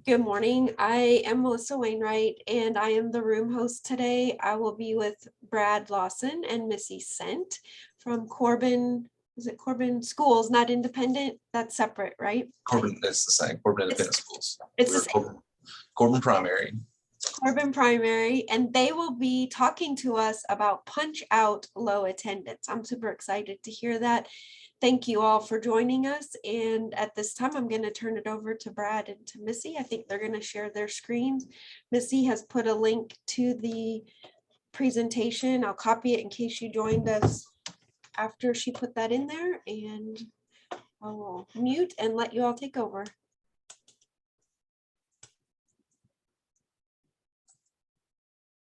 Good morning. I am Melissa Wainwright, and I am the room host today. I will be with Brad Lawson and Missy Sent from Corbin. Is it Corbin Schools, not independent? That's separate, right? Corbin, that's the same. Corbin Independent It's, Schools. it's We're the same. Corbin Primary. Corbin Primary, and they will be talking to us about punch out low attendance. I'm super excited to hear that. Thank you all for joining us. And at this time, I'm going to turn it over to Brad and to Missy. I think they're going to share their screens. Missy has put a link to the presentation. I'll copy it in case you joined us after she put that in there, and I'll mute and let you all take over.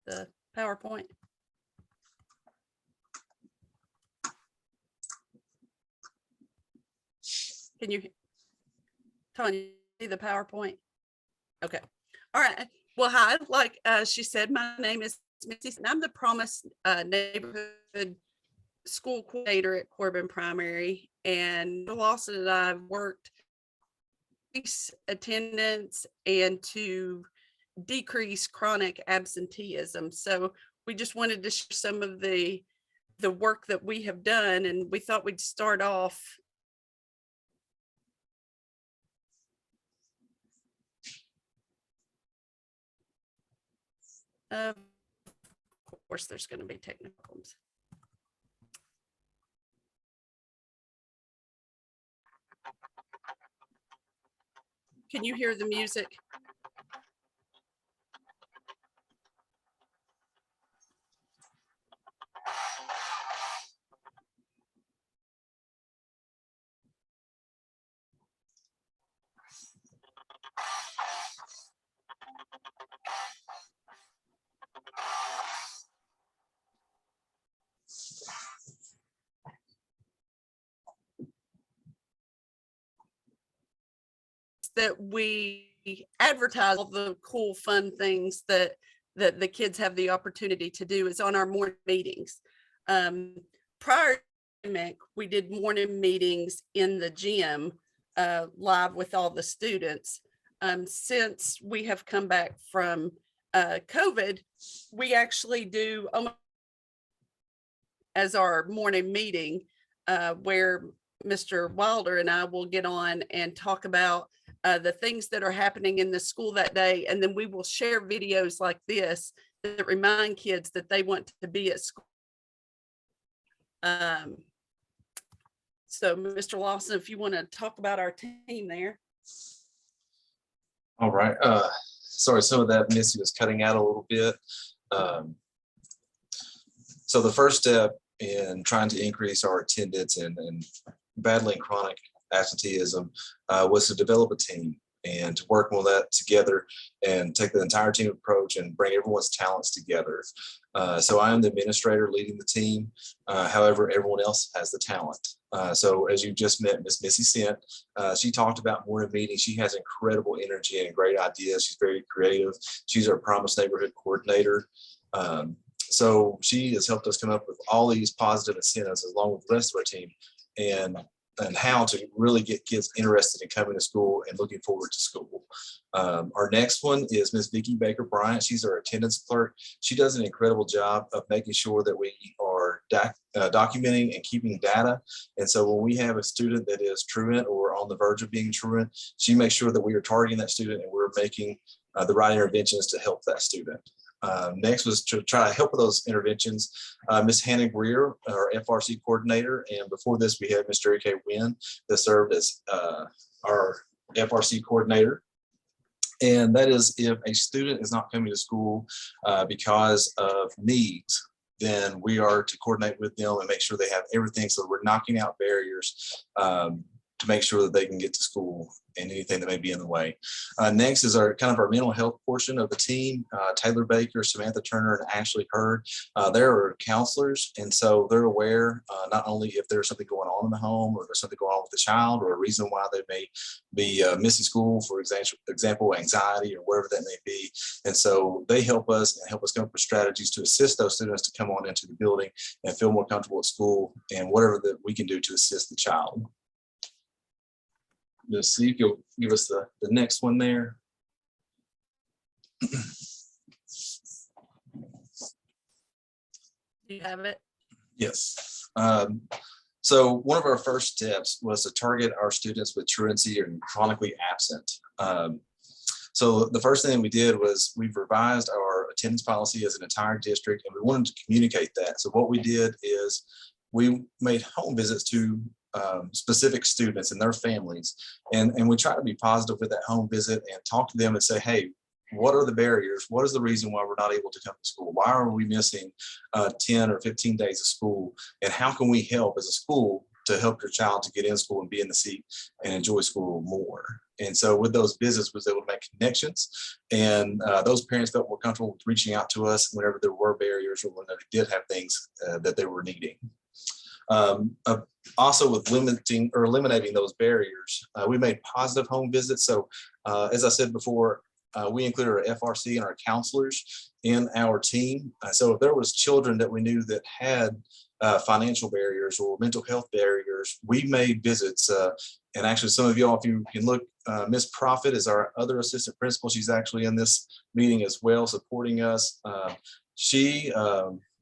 The PowerPoint. Can you, Tanya, see the PowerPoint? Okay. All right. Well, hi. Like she said, my name is Missy, and I'm the Promise Neighborhood School Coordinator at Corbin Primary. And Lawson and I have worked attendance and to decrease chronic absenteeism. So we just wanted to share some of the work that we have done, and we thought we'd start off. Of course, there's going to be technical problems. Can you hear the music? That we advertise all the cool, fun things that the kids have the opportunity to do is on our morning meetings. Prior to the pandemic, we did morning meetings in the gym live with all the students. Since we have come back from COVID, we actually do as our morning meeting where Mr. Wilder and I will get on and talk about the things that are happening in the school that day. And then we will share videos like this that remind kids that they want to be at school. So Mr. Lawson, if you want to talk about our team there. All right. Sorry, some of that Missy was cutting out a little bit. So the first step in trying to increase our attendance and battling chronic absenteeism was to develop a team and to work on that together and take the entire team approach and bring everyone's talents together. So I am the administrator leading the team. However, everyone else has the talent. So as you just met Miss Missy Sent, she talked about morning meetings. She has incredible energy and great ideas. She's very creative. She's our Promise Neighborhood Coordinator. So she has helped us come up with all these positive incentives along with the rest of our team and how to really get kids interested in coming to school and looking forward to school. Our next one is Miss Vicki Baker Bryant. She's our attendance clerk. She does an incredible job of making sure that we are documenting and keeping data. And so when we have a student that is truant or on the verge of being truant, she makes sure that we are targeting that student and we're making the right interventions to help that student. Next was to try to help with those interventions. Ms. Hannah Greer, our FRC coordinator, and before this we had Mr. A.K. Wynn that served as our FRC coordinator. And that is if a student is not coming to school because of needs, then we are to coordinate with them and make sure they have everything. So we're knocking out barriers to make sure that they can get to school and anything that may be in the way. Next is our kind of our mental health portion of the team. Taylor Baker, Samantha Turner, and Ashley Hurd. They're counselors, and so they're aware not only if there's something going on in the home or there's something going on with the child or a reason why they may be missing school, for example, anxiety or whatever that may be. And so they help us come up with strategies to assist those students to come on into the building and feel more comfortable at school and whatever that we can do to assist the child. Just see if you'll give us the next one there. Do you have it? Yes. So one of our first steps was to target our students with truancy and chronically absent. So the first thing we did was we've revised our attendance policy as an entire district, and we wanted to communicate that. So what we did is we made home visits to specific students and their families, and we try to be positive with that home visit and talk to them and say, hey, what are the barriers? What is the reason why we're not able to come to school? Why are we missing 10 or 15 days of school? And how can we help as a school to help your child to get in school and be in the seat and enjoy school more? And so with those visits, was able to make connections, and those parents felt more comfortable with reaching out to us whenever there were barriers or when they did have things that they were needing. Also with eliminating those barriers, we made positive home visits. So as I said before, we included our FRC and our counselors in our team. So if there was children that we knew that had financial barriers or mental health barriers, we made visits. And actually, some of y'all, if you can look, Miss Prophet is our other assistant principal. She's actually in this meeting as well, supporting us. She,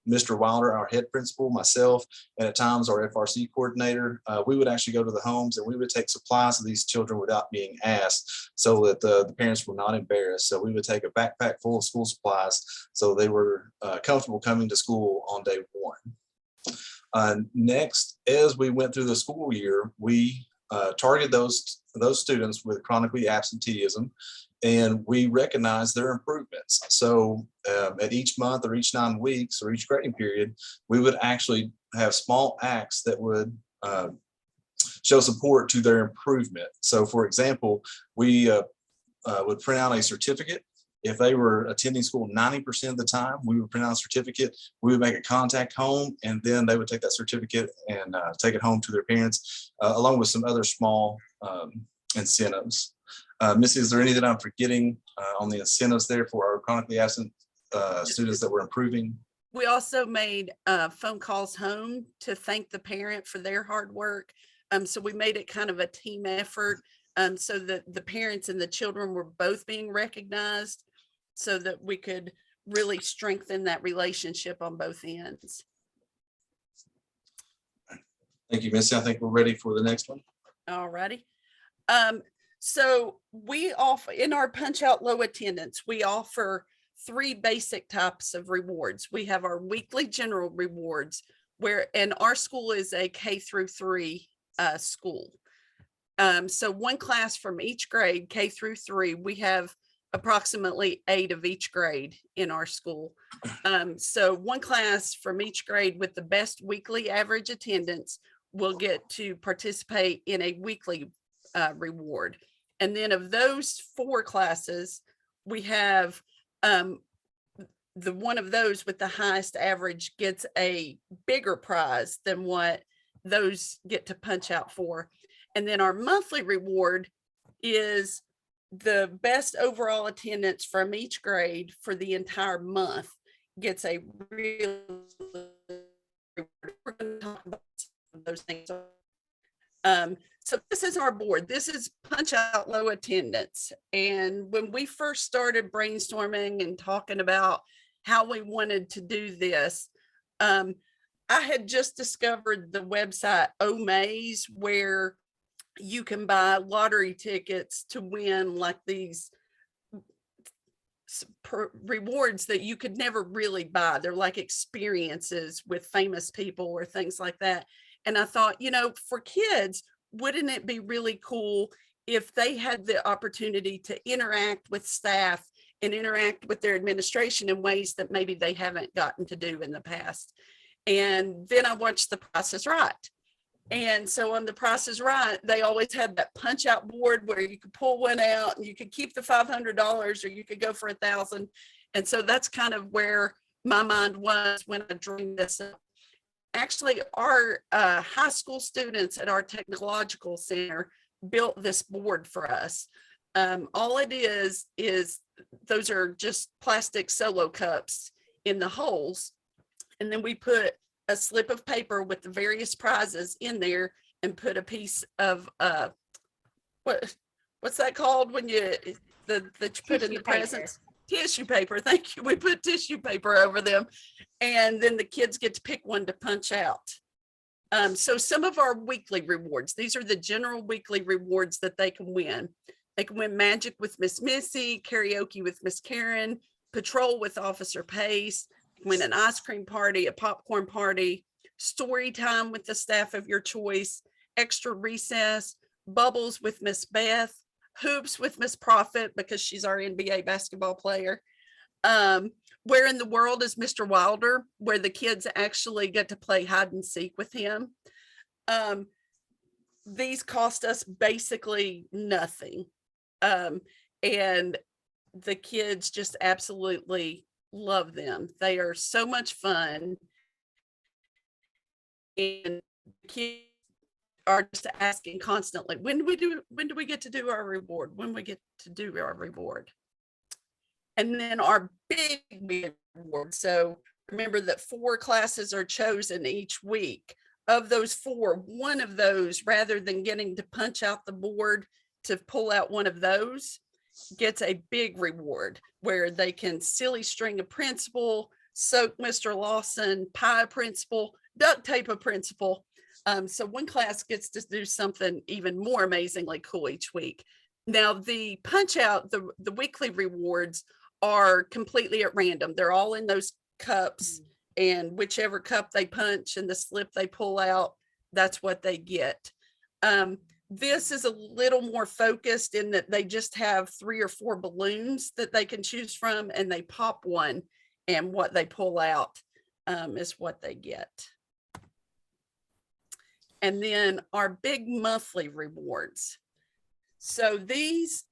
Mr. Wilder, our head principal, myself, and at times our FRC coordinator, we would actually go to the homes and we would take supplies to these children without being asked, so that the parents were not embarrassed. So we would take a backpack full of school supplies so they were comfortable coming to school on day one. Next, as we went through the school year, we targeted those students with chronically absenteeism, and we recognized their improvements. So at each month or each 9 weeks or each grading period, we would actually have small acts that would show support to their improvement. So for example, we would print out a certificate. If they were attending school 90% of the time, we would print out a certificate, we would make a contact home, and then they would take that certificate and take it home to their parents, along with some other small incentives. Missy, is there any that I'm forgetting on the incentives there for our chronically absent students that were improving? We also made phone calls home to thank the parent for their hard work. So we made it kind of a team effort, so that the parents and the children were both being recognized, so that we could really strengthen that relationship on both ends. Thank you, Missy. I think we're ready for the next one. All righty. So we offer, in our Punch Out Low Attendance, we offer 3 basic types of rewards. We have our weekly general rewards, and our school is a K-3 school. So one class from each grade, K-3, we have approximately 8 of each grade in our school. So one class from each grade with the best weekly average attendance will get to participate in a weekly reward. And then of those 4 classes, we have the one of those with the highest average gets a bigger prize than what those get to punch out for. And then our monthly reward is the best overall attendance from each grade for the entire month gets a real. We're going to talk about some of those things. So this is our board. This is Punch Out Low Attendance. And when we first started brainstorming and talking about how we wanted to do this, I had just discovered the website Omaze, where you can buy lottery tickets to win like these rewards that you could never really buy. They're like experiences with famous people or things like that. And I thought, for kids, wouldn't it be really cool if they had the opportunity to interact with staff and interact with their administration in ways that maybe they haven't gotten to do in the past? And then I watched The Price is Right. And so on The Price is Right, they always had that punch out board where you could pull one out and you could keep the $500 or you could go for $1,000. And so that's kind of where my mind was when I dreamed this up. Actually, our high school students at our technological center built this board for us. All it is those are just plastic Solo cups in the holes. And then we put a slip of paper with the various prizes in there and put a piece of what's that called when you that you put in the presents? tissue paper. Thank you. We put tissue paper over them. And then the kids get to pick one to punch out. So some of our weekly rewards, these are the general weekly rewards that they can win. They can win magic with Miss Missy, karaoke with Miss Karen, patrol with Officer Pace, win an ice cream party, a popcorn party, story time with the staff of your choice, extra recess, bubbles with Miss Beth, hoops with Miss Profit because she's our NBA basketball player. Where in the World is Mr. Wilder, where the kids actually get to play hide and seek with him. These cost us basically nothing. And the kids just absolutely love them. They are so much fun. And kids are just asking constantly, when do we get to do our reward? When we get to do our reward? And then our big reward. So remember that 4 classes are chosen each week. Of those 4, one of those, rather than getting to punch out the board to pull out one of those, gets a big reward where they can silly string a principal, soak Mr. Lawson, pie a principal, duct tape a principal. So one class gets to do something even more amazingly cool each week. Now the punch out, the weekly rewards are completely at random. They're all in those cups, and whichever cup they punch and the slip they pull out, that's what they get. This is a little more focused in that they just have 3 or 4 balloons that they can choose from, and they pop one, and what they pull out is what they get. And then our big monthly rewards. So these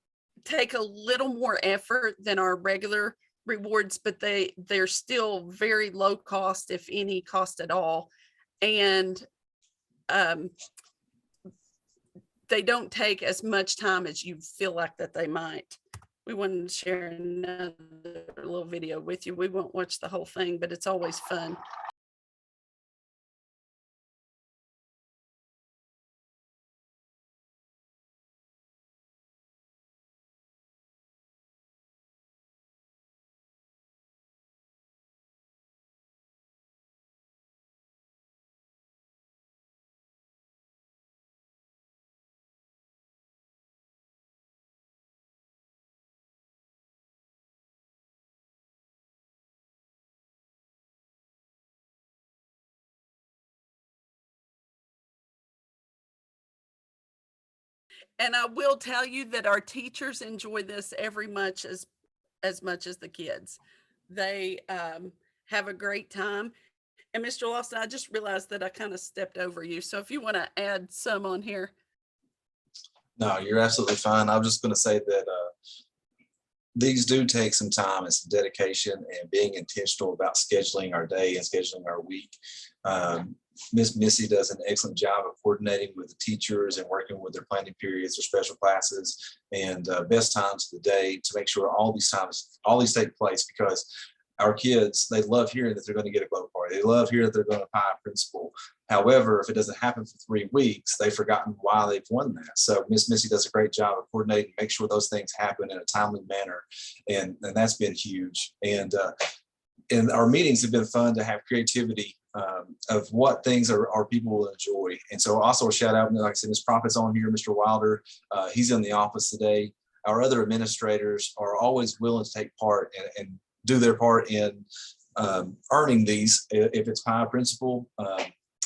take a little more effort than our regular rewards, but they're still very low cost, if any cost at all. And they don't take as much time as you feel like that they might. We wanted to share another little video with you. We won't watch the whole thing, but it's always fun. And I will tell you that our teachers enjoy this every much as much as the kids. They have a great time. And Mr. Lawson, I just realized that I kind of stepped over you. So if you want to add some on here. No, you're absolutely fine. I'm just going to say that these do take some time and some dedication and being intentional about scheduling our day and scheduling our week. Miss Missy does an excellent job of coordinating with the teachers and working with their planning periods or special classes and best times of the day to make sure all these take place, because our kids, they love hearing that they're going to get a glow party. They love hearing that they're going to pie a principal. However, if it doesn't happen for 3 weeks, they've forgotten why they've won that. So Miss Missy does a great job of coordinating, make sure those things happen in a timely manner. And that's been huge. And our meetings have been fun to have creativity of what things our people will enjoy. And so also a shout out, like I said, Ms. Prophet's on here, Mr. Wilder, he's in the office today. Our other administrators are always willing to take part and do their part in earning these. If it's pie principal,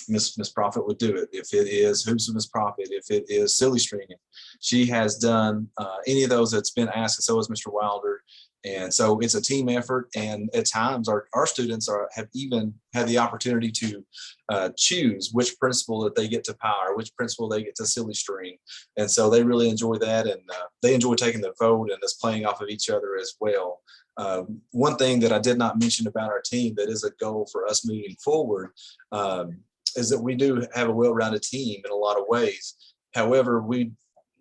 Miss Prophet would do it. If it is hoops with Miss Prophet, if it is silly stringing, she has done any of those that's been asked, and so has Mr. Wilder. And so it's a team effort, and at times our students have even had the opportunity to choose which principal that they get to pie or which principal they get to silly string. And so they really enjoy that, and they enjoy taking the vote and us playing off of each other as well. One thing that I did not mention about our team that is a goal for us moving forward is that we do have a well-rounded team in a lot of ways. However, we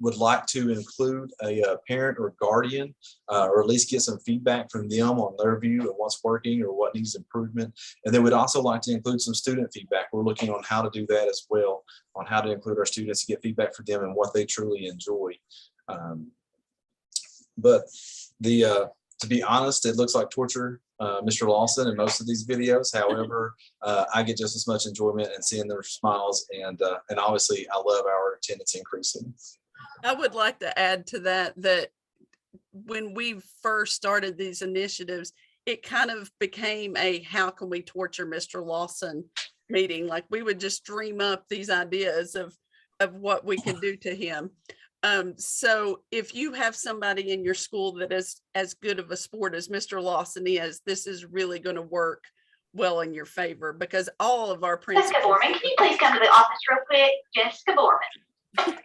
would like to include a parent or guardian, or at least get some feedback from them on their view of what's working or what needs improvement. And then we'd also like to include some student feedback. We're looking on how to do that as well, on how to include our students to get feedback from them and what they truly enjoy. But To be honest, it looks like torture, Mr. Lawson, in most of these videos. However, I get just as much enjoyment in seeing their smiles, and obviously I love our attendance increasing. I would like to add to that that when we first started these initiatives, it kind of became a how can we torture Mr. Lawson meeting. Like we would just dream up these ideas of what we can do to him. So if you have somebody in your school that is as good of a sport as Mr. Lawson is, this is really going to work well in your favor, because all of our Jessica principals, Borman, can you please come to the office real quick? Jessica Borman.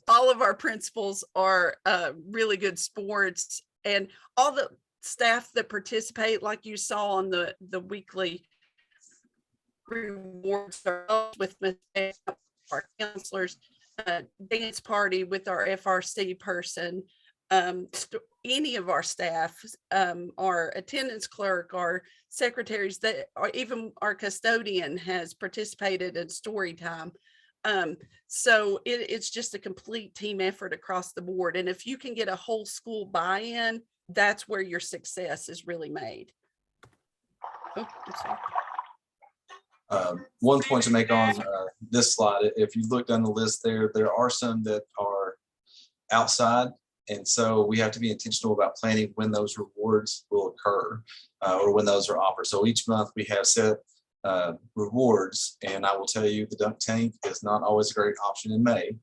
all of our principals are really good sports, and all the staff that participate, like you saw on the weekly rewards with our counselors, dance party with our FRC person, any of our staff, our attendance clerk, our secretaries, that or even our custodian has participated in story time. So it's just a complete team effort across the board. And if you can get a whole school buy-in, that's where your success is really made. Oh, I'm sorry. One point to make on this slide, if you look down the list there are some that are outside. And so we have to be intentional about planning when those rewards will occur or when those are offered. So each month we have set rewards, and I will tell you the dunk tank is not always a great option in May.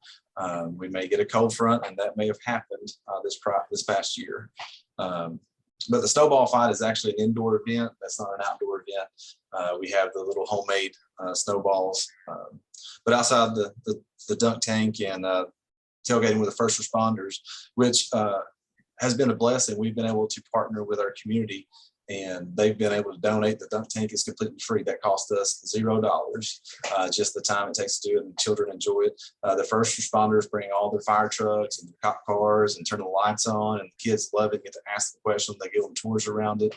We may get a cold front, and that may have happened this past year. But the snowball fight is actually an indoor event. That's not an outdoor event. We have the little homemade snowballs. But outside the dunk tank and tailgating with the first responders, which has been a blessing. We've been able to partner with our community, and they've been able to donate. The dunk tank is completely free. That cost us $0, just the time it takes to do it, and children enjoy it. The first responders bring all their fire trucks and their cop cars and turn the lights on, and the kids love it, get to ask the questions. They give them tours around it.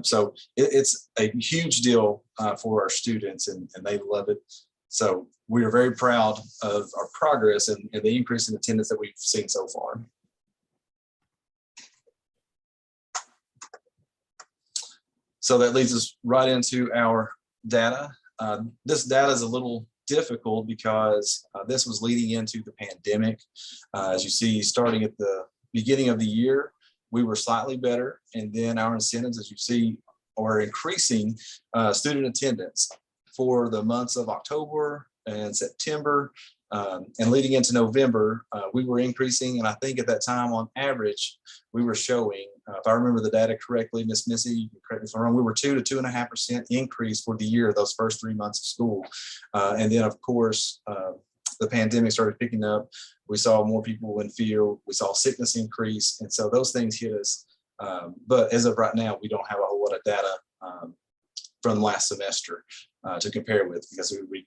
So it's a huge deal for our students, and they love it. So we are very proud of our progress and the increase in attendance that we've seen so far. So that leads us right into our data. This data is a little difficult because this was leading into the pandemic. As you see, starting at the beginning of the year, we were slightly better. And then our incentives, as you see, are increasing student attendance for the months of October and September, and leading into November, we were increasing. And I think at that time, on average, we were showing, if I remember the data correctly, Miss Missy, you can correct me if I'm wrong, we were 2 to 2.5% increase for the year, those first 3 months of school. And then, of course, the pandemic started picking up. We saw more people in field. We saw sickness increase. And so those things hit us. But as of right now, we don't have a whole lot of data from last semester to compare with, because we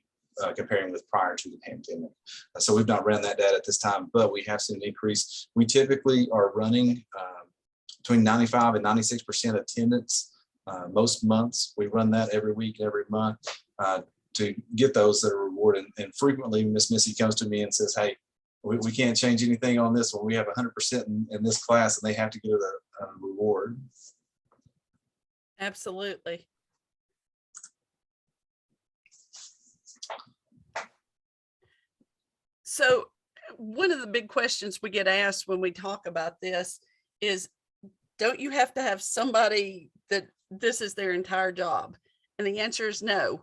comparing with prior to the pandemic. So we've not ran that data at this time, but we have seen an increase. We typically are running between 95 and 96% attendance most months. We run that every week, every month to get those that are rewarded. And frequently Miss Missy comes to me and says, hey, we can't change anything on this one. We have 100% in this class, and they have to get a reward. Absolutely. So one of the big questions we get asked when we talk about this is, don't you have to have somebody that this is their entire job? And the answer is no.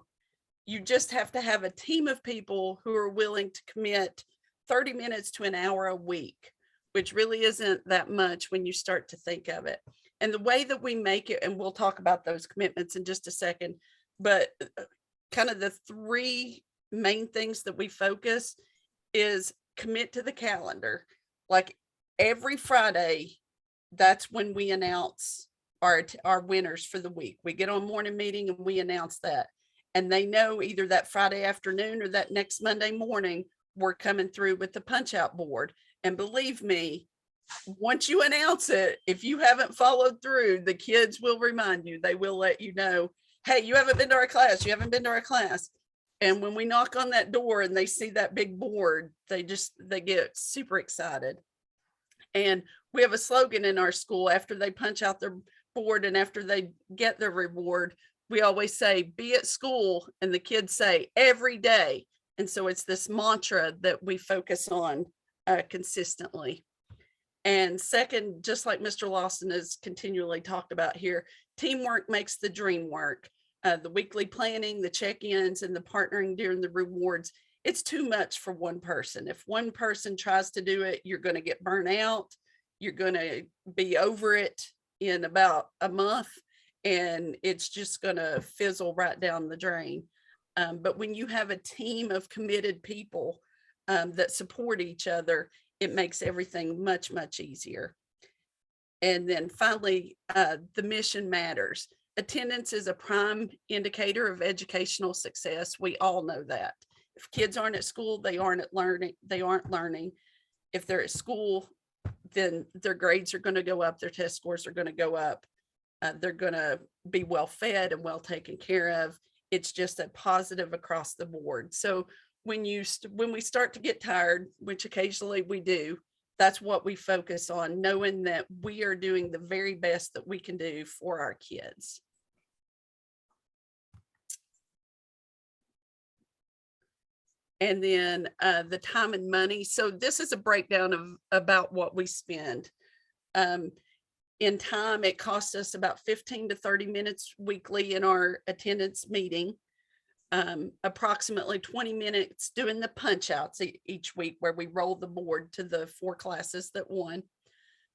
You just have to have a team of people who are willing to commit 30 minutes to an hour a week, which really isn't that much when you start to think of it. And the way that we make it, and we'll talk about those commitments in just a second, but kind of the 3 main things that we focus is commit to the calendar. Like every Friday, that's when we announce our winners for the week. We get on morning meeting and we announce that. And they know either that Friday afternoon or that next Monday morning, we're coming through with the punch out board. And believe me, once you announce it, if you haven't followed through, the kids will remind you. They will let you know, hey, you haven't been to our class. You haven't been to our class. And when we knock on that door and they see that big board, they get super excited. And we have a slogan in our school after they punch out their board and after they get their reward, we always say, be at school. And the kids say every day. And so it's this mantra that we focus on consistently. And second, just like Mr. Lawson has continually talked about here, teamwork makes the dream work. The weekly planning, the check-ins, and the partnering during the rewards, it's too much for one person. If one person tries to do it, you're going to get burnt out. You're going to be over it in about a month, and it's just going to fizzle right down the drain. But when you have a team of committed people that support each other, it makes everything much, much easier. And then finally, the mission matters. Attendance is a prime indicator of educational success. We all know that. If kids aren't at school, they aren't learning. If they're at school, then their grades are going to go up, their test scores are going to go up. They're going to be well fed and well taken care of. It's just a positive across the board. So when we start to get tired, which occasionally we do, that's what we focus on, knowing that we are doing the very best that we can do for our kids. And then the time and money. So this is a breakdown of about what we spend. In time, it costs us about 15 to 30 minutes weekly in our attendance meeting. Approximately 20 minutes doing the punch outs each week where we roll the board to the 4 classes that won.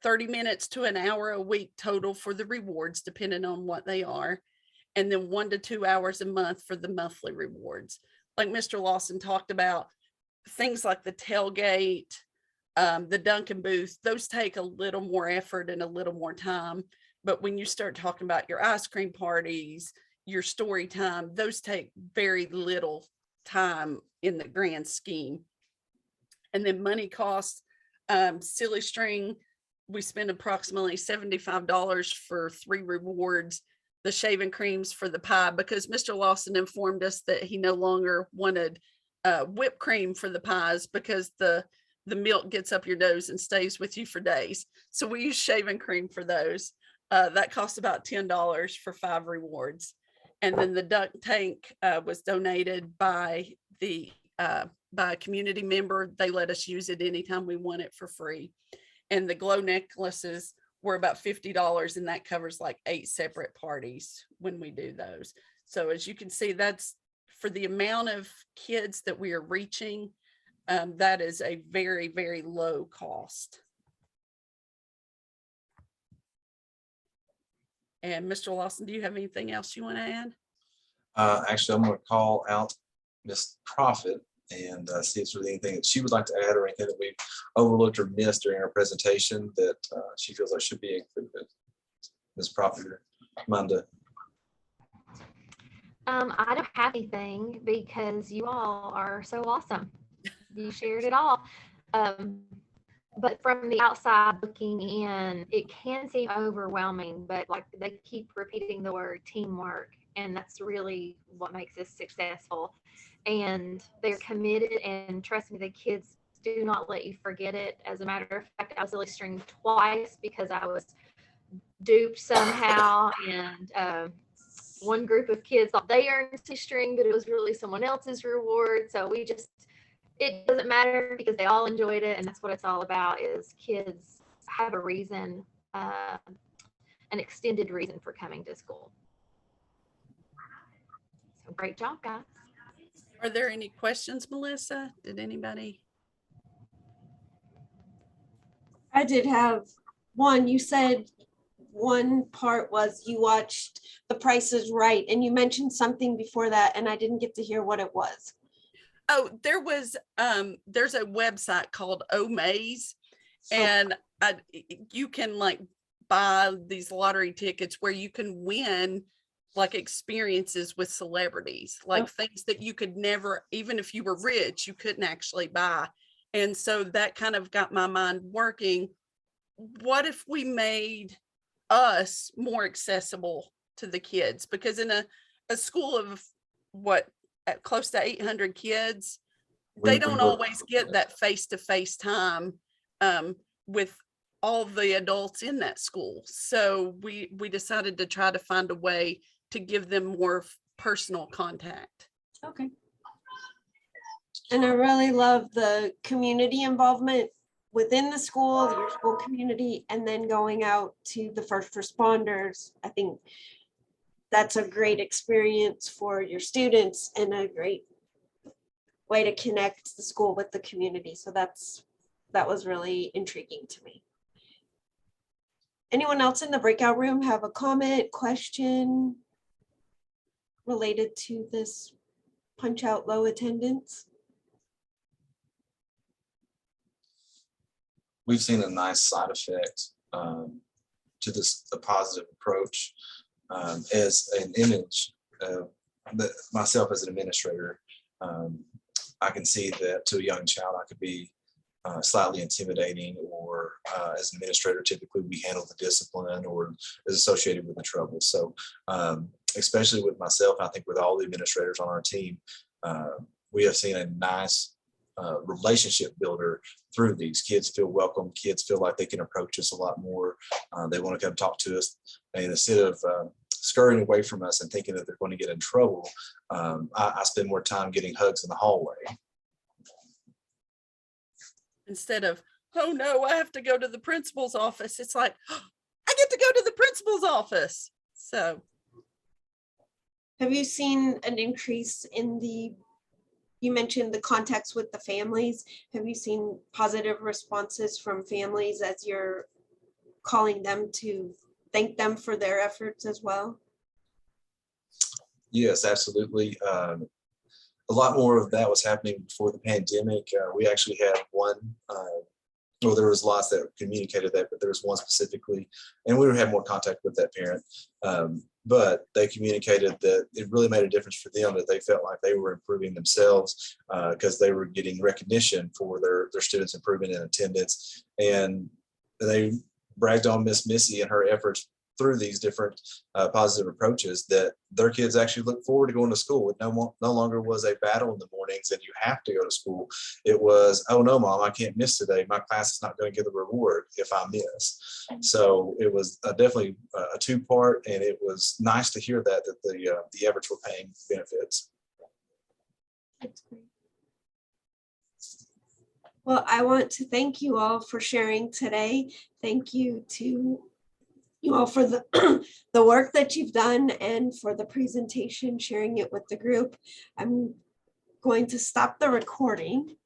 30 minutes to an hour a week total for the rewards, depending on what they are. And then 1 to 2 hours a month for the monthly rewards. Like Mr. Lawson talked about, things like the tailgate, the Dunkin' booth, those take a little more effort and a little more time. But when you start talking about your ice cream parties, your story time, those take very little time in the grand scheme. And then money costs, silly string, we spend approximately $75 for 3 rewards, the shaving creams for the pie, because Mr. Lawson informed us that he no longer wanted whipped cream for the pies because the milk gets up your nose and stays with you for days. So we use shaving cream for those. That costs about $10 for 5 rewards. And then the duck tank was donated by a community member. They let us use it anytime we want it for free. And the glow necklaces were about $50, and that covers like 8 separate parties when we do those. So as you can see, that's for the amount of kids that we are reaching. That is a very, very low cost. And Mr. Lawson, do you have anything else you want to add? Actually, I'm going to call out Miss Prophet and see if there's anything that she would like to add or anything that we overlooked or missed during our presentation that she feels like should be included. Miss Prophet, Amanda. I don't have anything because you all are so awesome. You shared it all. But from the outside looking in, it can seem overwhelming, but like they keep repeating the word teamwork, and that's really what makes us successful. And they're committed, and trust me, the kids do not let you forget it. As a matter of fact, I was silly stringed twice because I was duped somehow, and one group of kids thought they earned silly string, but it was really someone else's reward. So it doesn't matter because they all enjoyed it, and that's what it's all about, is kids have a reason, an extended reason for coming to school. So great job, guys. Are there any questions, Melissa? Did anybody? I did have one. You said one part was you watched The Price is Right, and you mentioned something before that, and I didn't get to hear what it was. Oh, there's a website called Omaze, and you can like buy these lottery tickets where you can win like experiences with celebrities, like things that you could never, even if you were rich, you couldn't actually buy. And so that kind of got my mind working. What if we made us more accessible to the kids? Because in a school of what, at close to 800 kids, they don't always get that face-to-face time with all the adults in that school. So we decided to try to find a way to give them more personal contact. Okay. And I really love the community involvement within the school, your school community, and then going out to the first responders. I think that's a great experience for your students and a great way to connect the school with the community. So that was really intriguing to me. Anyone else in the breakout room have a comment, question related to this punch out low attendance? We've seen a nice side effect to this, the positive approach as an image. Myself as an administrator, I can see that to a young child, I could be slightly intimidating, or as an administrator, typically we handle the discipline or is associated with the trouble. So especially with myself, I think with all the administrators on our team, we have seen a nice relationship builder through these. Kids feel welcome. Kids feel like they can approach us a lot more. They want to come talk to us. And instead of scurrying away from us and thinking that they're going to get in trouble, I spend more time getting hugs in the hallway. Instead of, oh no, I have to go to the principal's office. It's like, oh, I get to go to the principal's office. So. Have you seen an increase in you mentioned the contacts with the families. Have you seen positive responses from families as you're calling them to thank them for their efforts as well? Yes, absolutely. A lot more of that was happening before the pandemic. We actually had one, well, there was lots that communicated that, but there was one specifically, and we had more contact with that parent. But they communicated that it really made a difference for them, that they felt like they were improving themselves because they were getting recognition for their students' improvement in attendance. And they bragged on Miss Missy and her efforts through these different positive approaches, that their kids actually look forward to going to school. It no longer was a battle in the mornings and you have to go to school. It was, oh no, Mom, I can't miss today. My class is not going to get the reward if I miss. So it was definitely a two-part, and it was nice to hear that the efforts were paying benefits. That's great. Well, I want to thank you all for sharing today. Thank you to you all for the work that you've done and for the presentation, sharing it with the group. I'm going to stop the recording.